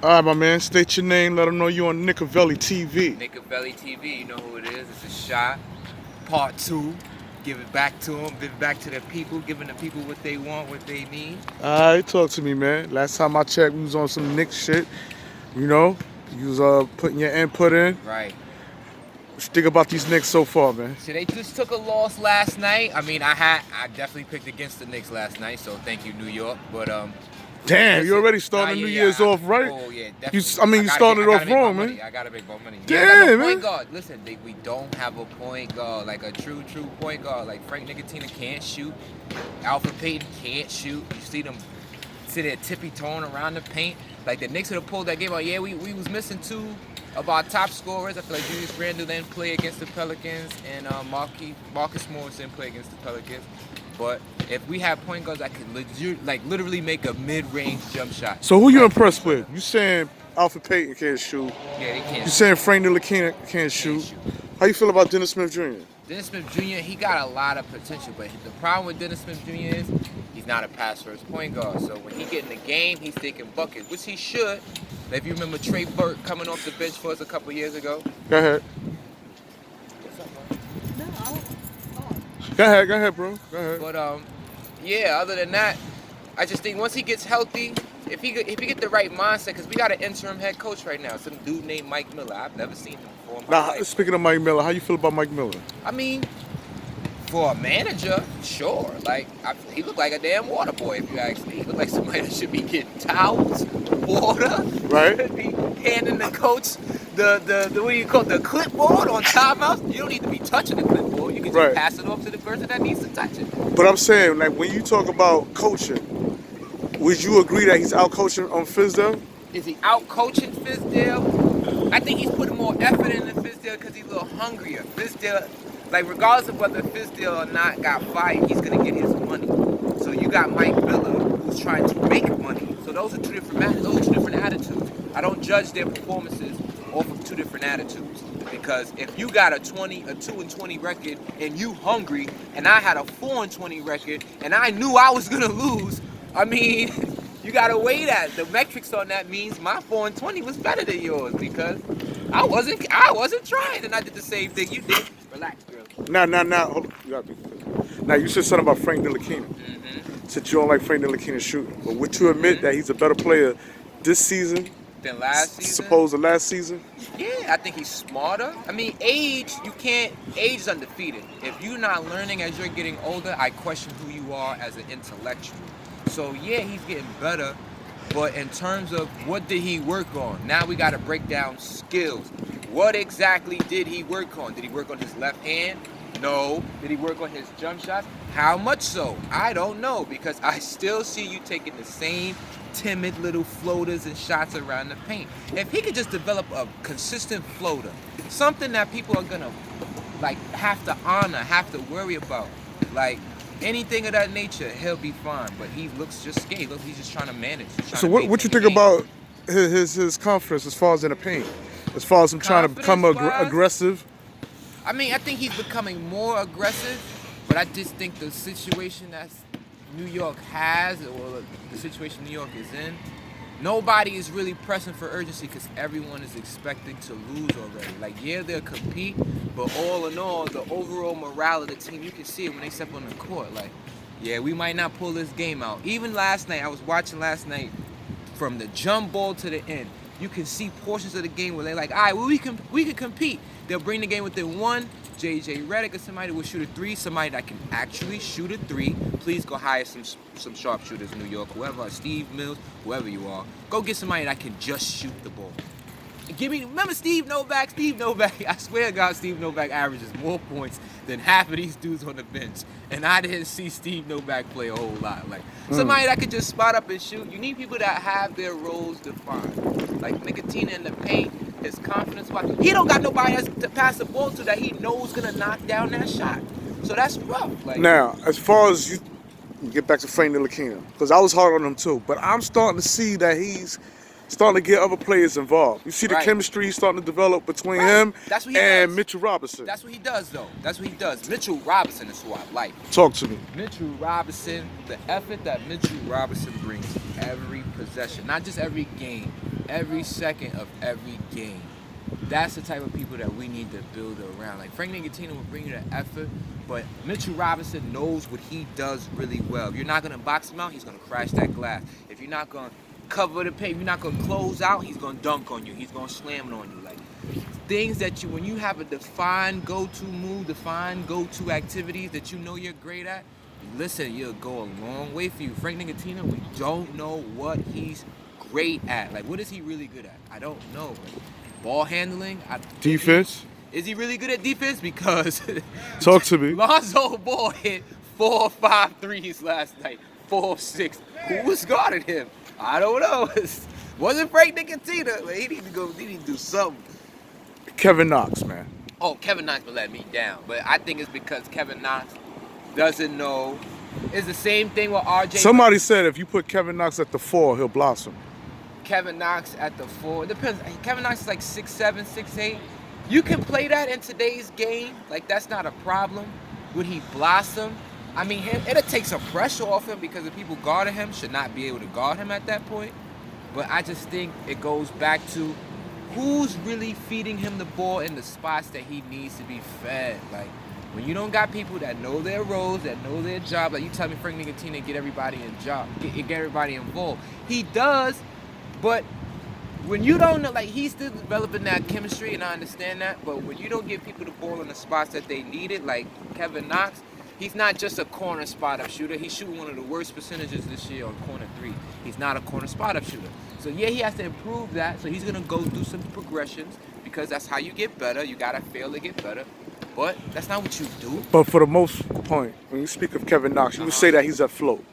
All right, my man. State your name. Let them know you on Nickavelli TV. Nickavelli TV, you know who it is. It's a shot. Part 2. Give it back to them. Give it back to the people. Giving the people what they want, what they need. All right, talk to me, man. Last time I checked, we was on some Knicks shit. You know, you was putting your input in. Right. What you think about these Knicks so far, man? So they just took a loss last night. I mean, I definitely picked against the Knicks last night, so thank you, New York. But damn, you already started New Year's off right. Oh yeah, definitely. You started off wrong, man. I gotta make more money. Damn, man. Point guard. Listen, we don't have a point guard, like a true point guard. Like Frank Ntilikina can't shoot. Alfred Payton can't shoot. You see them sit there tippy-toeing around the paint. Like the Knicks would have pulled that game out. Yeah, we was missing 2 of our top scorers. I feel like Julius Randle didn't play against the Pelicans, and Marcus Morris didn't play against the Pelicans. But if we have point guards that can literally make a mid-range jump shot. So who you impressed with? You saying Alfred Payton can't shoot? Yeah, he can't. You saying Frank Ntilikina can't shoot? How you feel about Dennis Smith Jr.? Dennis Smith Jr., he got a lot of potential, but the problem with Dennis Smith Jr. is he's not a pass-first point guard. So when he get in the game, he's taking buckets, which he should. If you remember Trey Burke coming off the bench for us a couple years ago. Go ahead. What's up, man? Go ahead, bro. Go ahead. But yeah. Other than that, I just think once he gets healthy, if he get the right mindset, because we got an interim head coach right now, some dude named Mike Miller. I've never seen him before in my life. Speaking of Mike Miller, how you feel about Mike Miller? I mean, for a manager, sure. Like he looked like a damn water boy, if you ask me. He looked like somebody that should be getting towels, water. Right. Should be handing the coach the what do you call it, the clipboard on timeouts. You don't need to be touching the clipboard. You can just pass it off to the person that needs to touch it. But I'm saying, like, when you talk about coaching, would you agree that he's out coaching on Fizdale? Is he out coaching Fizdale? I think he's putting more effort into Fizdale because he's a little hungrier. Fizdale, like regardless of whether Fizdale or not got fired, he's gonna get his money. So you got Mike Miller who's trying to make money. So those are two different attitudes. I don't judge their performances off of 2 different attitudes. Because if you got a 2-20 record and you hungry, and I had a 4-20 record and I knew I was gonna lose, I mean, you gotta weigh that. The metrics on that means my 4-20 was better than yours because I wasn't trying, and I did the same thing you did. Relax, girl. Now, hold on. You gotta be. Now you said something about Frank Ntilikina. Said you don't like Frank Ntilikina shooting, but would you admit that he's a better player this season than last season? Supposed to last season? Yeah, I think he's smarter. I mean, age is undefeated. If you're not learning as you're getting older, I question who you are as an intellectual. So yeah, he's getting better, but in terms of what did he work on? Now we got to break down skills. What exactly did he work on? Did he work on his left hand? No. Did he work on his jump shots? How much so? I don't know, because I still see you taking the same timid little floaters and shots around the paint. If he could just develop a consistent floater, something that people are gonna like have to honor, have to worry about, like anything of that nature, he'll be fine. But he looks just scared. Look, he's just trying to manage. So what you think about his confidence as far as in the paint? As far as him trying to become aggressive? I mean, I think he's becoming more aggressive, but I just think the situation that New York has, or the situation New York is in, nobody is really pressing for urgency because everyone is expecting to lose already. Like, yeah, they'll compete, but all in all, the overall morale of the team, you can see it when they step on the court. Like, yeah, we might not pull this game out. Even last night, I was watching last night from the jump ball to the end. You can see portions of the game where they're like, all right, well, we can compete. They'll bring the game within 1. J.J. Redick or somebody will shoot a 3. Somebody that can actually shoot a 3. Please go hire some sharpshooters in New York. Whoever, Steve Mills, whoever you are. Go get somebody that can just shoot the ball. Remember Steve Novak? Steve Novak, I swear to God, Steve Novak averages more points than half of these dudes on the bench. And I didn't see Steve Novak play a whole lot. Like, somebody that could just spot up and shoot. You need people that have their roles defined. Like Ntilikina in the paint, his confidence. He don't got nobody else to pass the ball to that he knows gonna knock down that shot. So that's rough. Like, now, as far as you get back to Frank Ntilikina, because I was hard on him too, but I'm starting to see that he's starting to get other players involved. You see the chemistry he's starting to develop between him and Mitchell Robinson. That's what he does, though. That's what he does. Mitchell Robinson is who I like. Talk to me. Mitchell Robinson, the effort that Mitchell Robinson brings every possession, not just every game, every second of every game. That's the type of people that we need to build around. Like Frank Nicotino will bring you the effort, but Mitchell Robinson knows what he does really well. If you're not gonna box him out, he's gonna crash that glass. If you're not gonna cover the paint, if you're not gonna close out, he's gonna dunk on you. He's gonna slam it on you. Like things that when you have a defined go-to move, defined go-to activities that you know you're great at, listen, you'll go a long way for you. Frank Nicotino, we don't know what he's great at. Like, what is he really good at? I don't know. Ball handling. Defense. Is he really good at defense? Because talk to me. Lonzo Ball hit 4 or 5 threes last night. 4 or 6. Who was guarding him? I don't know. Wasn't Frank Nicotino. He need to go. He need to do something. Kevin Knox, man. Oh, Kevin Knox will let me down, but I think it's because Kevin Knox doesn't know. It's the same thing with RJ. Somebody said if you put Kevin Knox at the 4, he'll blossom. Kevin Knox at the 4. It depends. Kevin Knox is like 6'7", 6'8". You can play that in today's game. Like, that's not a problem. Would he blossom? I mean, it'll take some pressure off him because the people guarding him should not be able to guard him at that point. But I just think it goes back to who's really feeding him the ball in the spots that he needs to be fed. Like, when you don't got people that know their roles, that know their job, like you tell me Frank Nicotino get everybody get everybody involved. He does. But when you don't know, like he's still developing that chemistry, and I understand that. But when you don't give people the ball in the spots that they need it, like Kevin Knox, he's not just a corner spot-up shooter. He's shooting one of the worst percentages this year on corner 3. He's not a corner spot-up shooter. So yeah, he has to improve that. So he's gonna go through some progressions because that's how you get better. You gotta fail to get better. But that's not what you do. But for the most part, when you speak of Kevin Knox, you would say that he's at float.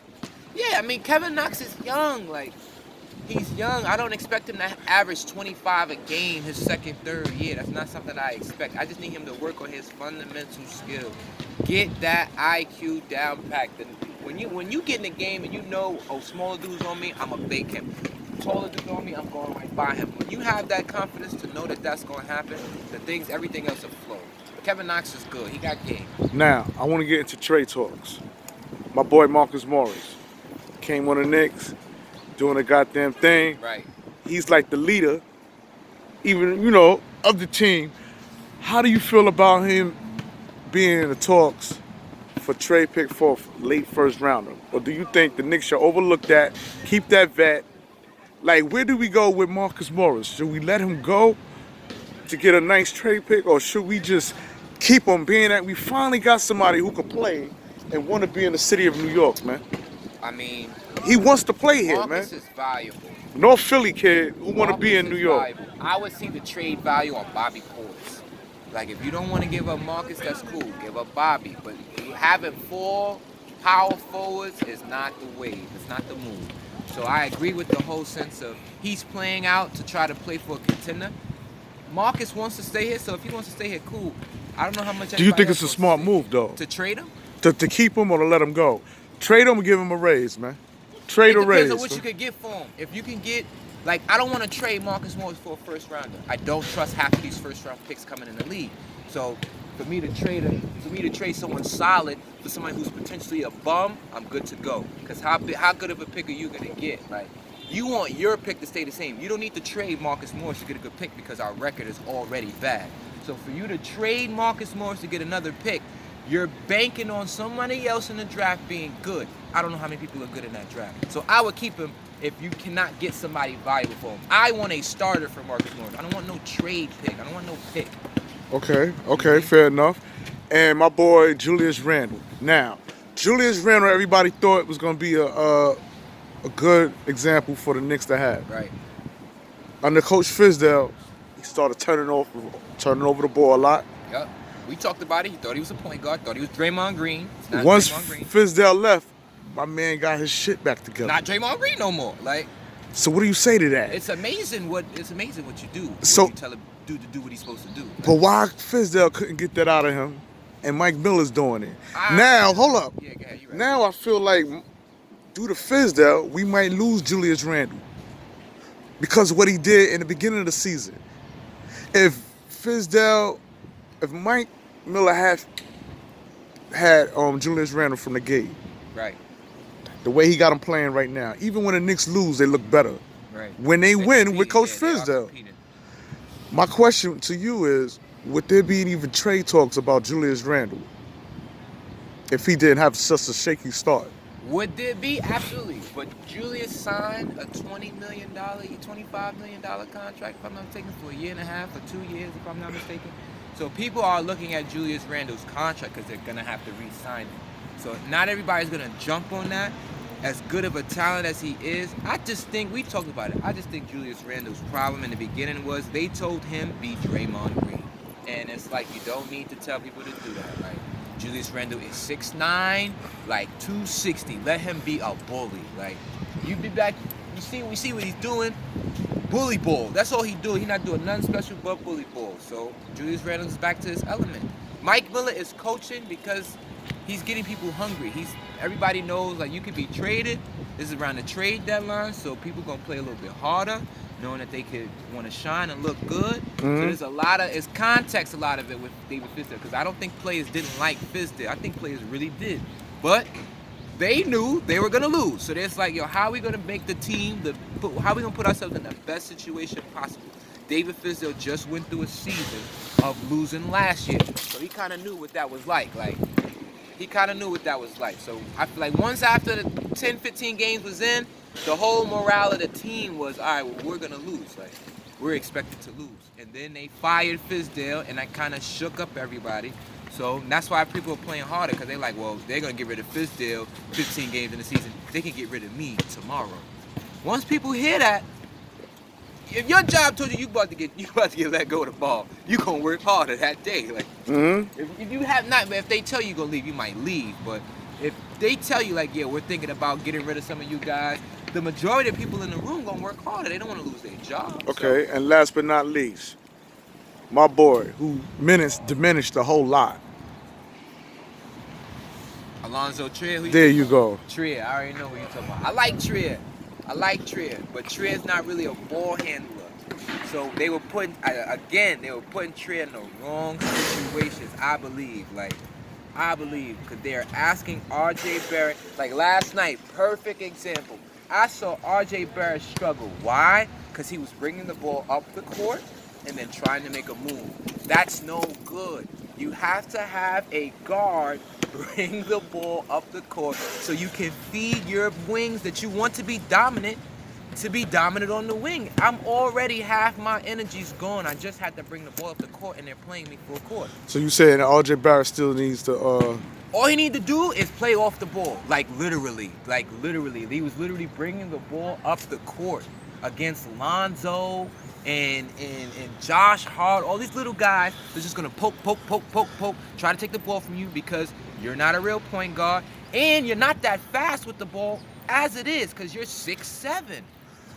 Yeah, I mean Kevin Knox is young, like. He's young. I don't expect him to average 25 a game his second, third year. That's not something I expect. I just need him to work on his fundamental skill. Get that IQ down packed. When you get in the game and you know, oh, smaller dude's on me, I'm going to bake him. Taller dude on me, I'm going right by him. When you have that confidence to know that that's going to happen, everything else will flow. Kevin Knox is good. He got game. Now, I want to get into trade talks. My boy Marcus Morris came on the Knicks. Doing a goddamn thing. Right. He's like the leader, even, of the team. How do you feel about him being in the talks for trade pick for late first rounder? Or do you think the Knicks should overlook that, keep that vet? Like, where do we go with Marcus Morris? Should we let him go to get a nice trade pick? Or should we just keep him, being that we finally got somebody who can play and want to be in the city of New York, man? I mean, he wants to play here, Marcus man. Is valuable. North Philly kid who want to be in New York. Valuable. I would see the trade value on Bobby Portis. Like, if you don't want to give up Marcus, that's cool. Give up Bobby. But having 4 power forwards is not the wave. It's not the move. So I agree with the whole sense of he's playing out to try to play for a contender. Marcus wants to stay here, so if he wants to stay here, cool. I don't know how much. Do you think it's a smart move, though? To trade him? To keep him or to let him go? Trade him and give him a raise, man. Trade a raise. It depends on what you could get for him. If you can get, like, I don't want to trade Marcus Morris for a first rounder. I don't trust half of these first round picks coming in the league. So for me to trade someone solid for somebody who's potentially a bum, I'm good to go. Because how good of a pick are you gonna get? Like, you want your pick to stay the same. You don't need to trade Marcus Morris to get a good pick because our record is already bad. So for you to trade Marcus Morris to get another pick, you're banking on somebody else in the draft being good. I don't know how many people are good in that draft. So I would keep him if you cannot get somebody valuable for him. I want a starter for Marcus Morris. I don't want no trade pick. I don't want no pick. Okay, fair enough. And my boy Julius Randle. Now, Julius Randle, everybody thought was going to be a good example for the Knicks to have. Right. Under Coach Fizdale, he started turning over the ball a lot. Yep. We talked about it. He thought he was a point guard. Thought he was Draymond Green. It's not Once Draymond Green. Fizdale left, my man got his shit back together. Not Draymond Green no more. Like. So what do you say to that? It's amazing what you do. So you tell him to do what he's supposed to do. Like, but why Fizdale couldn't get that out of him, and Mike Miller's doing it? Now, hold up. Yeah, go ahead, you right. Now I feel like due to Fizdale, we might lose Julius Randle because of what he did in the beginning of the season. If Mike Miller had Julius Randle from the gate, right, the way he got him playing right now, even when the Knicks lose, they look better. right. when they win with Coach Fizdale. My question to you is, would there be even trade talks about Julius Randle if he didn't have such a shaky start? Would there be? Absolutely. But Julius signed a $25 million contract, if I'm not mistaken, for a year and a half or 2 years, if I'm not mistaken. So people are looking at Julius Randle's contract because they're going to have to re-sign him. So not everybody's going to jump on that. As good of a talent as he is, I just think, we talked about it, I just think Julius Randle's problem in the beginning was they told him be Draymond Green. And it's like, you don't need to tell people to do that, right? Julius Randle is 6'9", like 260. Let him be a bully. Like, you be back, we see what he's doing. Bully ball. That's all he do. He not doing nothing special but bully ball. So Julius Randle is back to his element. Mike Miller is coaching because he's getting people hungry. Everybody knows, like, you could be traded. This is around the trade deadline, so people gonna play a little bit harder, knowing that they could want to shine and look good. Mm-hmm. So it's context, a lot of it with David Fizdale, because I don't think players didn't like Fizdale. I think players really did, but they knew they were gonna lose. So it's like, yo, how are we gonna make the team? How are we gonna put ourselves in the best situation possible? David Fizdale just went through a season of losing last year, so he kind of knew what that was like. He kind of knew what that was like. So I feel like once after the 10, 15 games was in, the whole morale of the team was, all right, well, we're going to lose. Like, we're expected to lose. And then they fired Fizdale, and that kind of shook up everybody. So that's why people are playing harder, because they're like, well, they're going to get rid of Fizdale 15 games in the season. They can get rid of me tomorrow. Once people hear that, if your job told you you about to get let go of the ball, you gonna work harder that day. Like, if you have not, if they tell you you're gonna leave, you might leave. But if they tell you, like, yeah, we're thinking about getting rid of some of you guys, the majority of people in the room gonna work harder. They don't want to lose their job. Okay, and last but not least, my boy, who minutes diminished a whole lot. Alonzo Trier. There you go. Trier, I already know who you're talking about. I like Trier, but Trier's not really a ball handler. So they were putting Trier in the wrong situations, I believe, because they're asking R.J. Barrett, like last night, perfect example. I saw R.J. Barrett struggle. Why? Because he was bringing the ball up the court and then trying to make a move. That's no good. You have to have a guard bring the ball up the court so you can feed your wings that you want to be dominant on the wing. I'm already half my energy's gone. I just had to bring the ball up the court, and they're playing me full court. So you saying R.J. Barrett still needs to... All he need to do is play off the ball, like literally. He was literally bringing the ball up the court against Lonzo and Josh Hart, all these little guys. They're just gonna poke, try to take the ball from you because you're not a real point guard and you're not that fast with the ball as it is because you're 6'7".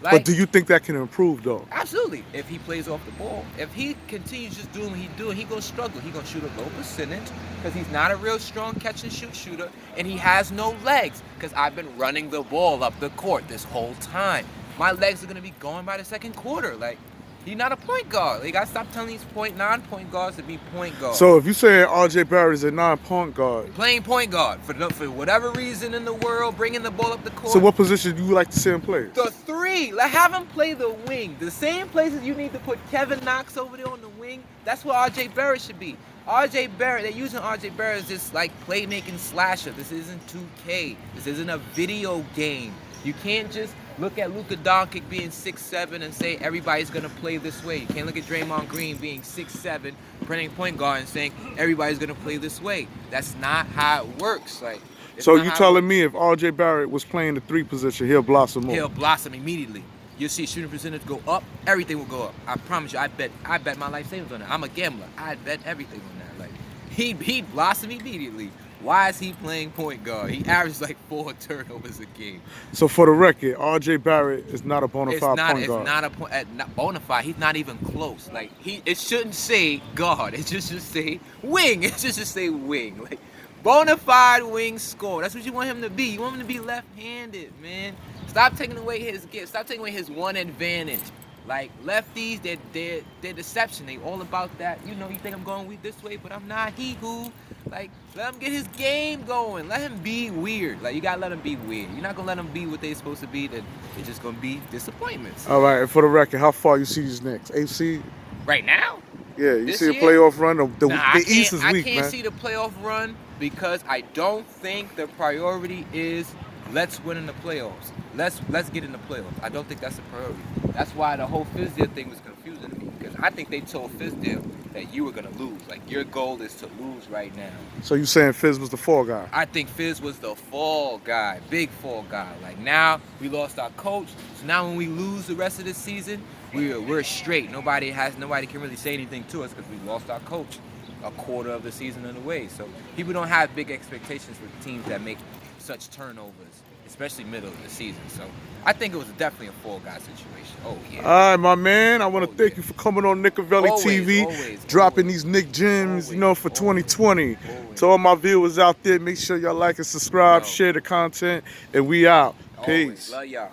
Like, but do you think that can improve though? Absolutely. If he plays off the ball, if he continues just doing what he's doing, he's gonna struggle. He's gonna shoot a low percentage because he's not a real strong catch and shoot shooter, and he has no legs because I've been running the ball up the court this whole time. My legs are gonna be going by the second quarter. Like, he's not a point guard. Like, I stopped telling these non-point guards to be point guards. So if you say R.J. Barrett is a non-point guard, playing point guard for whatever reason in the world, bringing the ball up the court. So what position do you like to see him play? The three. Like, have him play the wing. The same places you need to put Kevin Knox over there on the wing. That's where R.J. Barrett should be. R.J. Barrett, they're using R.J. Barrett as this like playmaking slasher. This isn't 2K. This isn't a video game. You can't just look at Luka Doncic being 6'7" and say everybody's gonna play this way. You can't look at Draymond Green being 6'7", playing point guard and saying everybody's gonna play this way. That's not how it works. Like, so you telling me if R.J. Barrett was playing the 3 position, he'll blossom more? He'll blossom immediately. You'll see shooting percentage go up. Everything will go up. I promise you. I bet my life savings on that. I'm a gambler. I'd bet everything on that. Like, he'd blossom immediately. Why is he playing point guard? He averages like 4 turnovers a game. So for the record, R.J. Barrett is not a bona fide point guard. It's not a bona fide. He's not even close. Like, it shouldn't say guard. It just should say wing. It just should say wing. Like, bona fide wing scorer. That's what you want him to be. You want him to be left-handed, man. Stop taking away his gift. Stop taking away his one advantage. Like lefties, they're deception. They all about that. You know, you think I'm going this way, but I'm not. He who. Like, let him get his game going. Let him be weird. Like, you gotta let him be weird. You're not gonna let him be what they're supposed to be. Then it's just gonna be disappointments. All right, and for the record, how far you see these Knicks? AFC? Right now? Yeah, you This see a year? playoff run. The East is weak, man. I can't see the playoff run because I don't think the priority is let's win in the playoffs. Let's get in the playoffs. I don't think that's the priority. That's why the whole Fizdale thing was confusing to me, because I think they told Fizdale that you were gonna lose. Like, your goal is to lose right now. So you saying Fizz was the fall guy? I think Fizz was the fall guy, big fall guy. Like, now we lost our coach, so now when we lose the rest of the season, we're straight. Nobody can really say anything to us because we lost our coach a quarter of the season in a way. So people don't have big expectations for teams that make such turnovers, especially middle of the season. So I think it was definitely a fall guy situation. Oh yeah. All right, my man. I want to thank you for coming on Nickavelli TV, dropping these Knick gems, you know, for 2020. To all my viewers out there, make sure y'all like and subscribe, share the content, and we out. Peace. Love y'all.